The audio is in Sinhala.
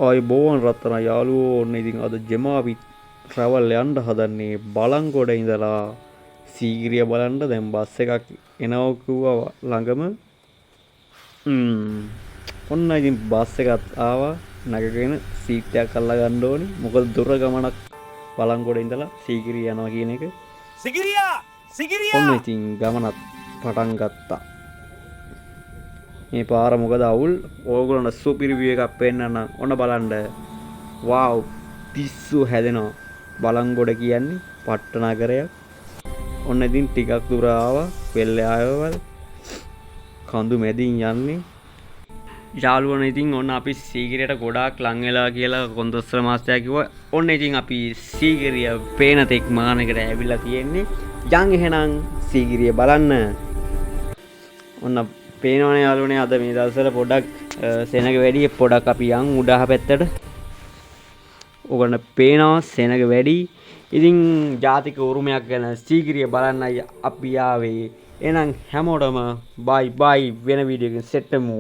ආයුබෝවන් රත්තරන් යාළුවෝ ඔන්න ඉතින් අද ජෙමාවි ට්‍රැවල් යන්න හදන්නේ බලංගොඩ ඉඳලා සීගිරිය බලන්න. දැන් බස් එකක් එනවා කිව්වා ළඟම. ඔන්න ඉතින් බස් එකත් ආවා. නැගගෙන සීට් එකක් අල්ල ගන්න ඕනි. මොකද දුර ගමනක් බලංගොඩ ඉඳලා සීගිරිය යනවා කියන එක. ඔන්න ඉතින් ගමනත් පටන් ගත්තා. මේ පාර මොකද අවුල්. ඕගොල්ලන්ට සුපිරි රිවිව් එකක් පෙන්නන්න. ඔන්න බලන්න. වාව් පිස්සු හැදෙනවා. බලංගොඩ කියන්නේ පට්ට නගරයක්. ඔන්න ඉතින් ටිකක් දුර ආවා. වෙල්ලේ ආයවල් කඳු මැදින් යන්නේ. යාළුවනේ ඉතින් ඔන්න අපි සීගිරියට ගොඩාක් ලං වෙලා කියලා කොන්දොස්තර මාස්ටර් කිව්වා. ඔන්න ඉතින් අපි සීගිරිය පේන තෙක් මානකට ඇවිල්ලා තියෙන්නේ. යන් එහෙනම් සීගිරිය බලන්න. ඔන්න පේනවනේ යාළුවනේ අද මේ දවස්වල පොඩක් සෙනග වැඩි. පොඩක් අපි යන් උඩහ පැත්තට. ඔයගොල්ලන්ට පේනවා සෙනග වැඩි. ඉතින් ජාතික උරුමයක් ගැන සීගිරිය බලන්නයි අපි ආවේ. එහෙනම් හැමෝටම බයි බයි වෙන වීඩියෝ එකකින් සෙට් වෙමු.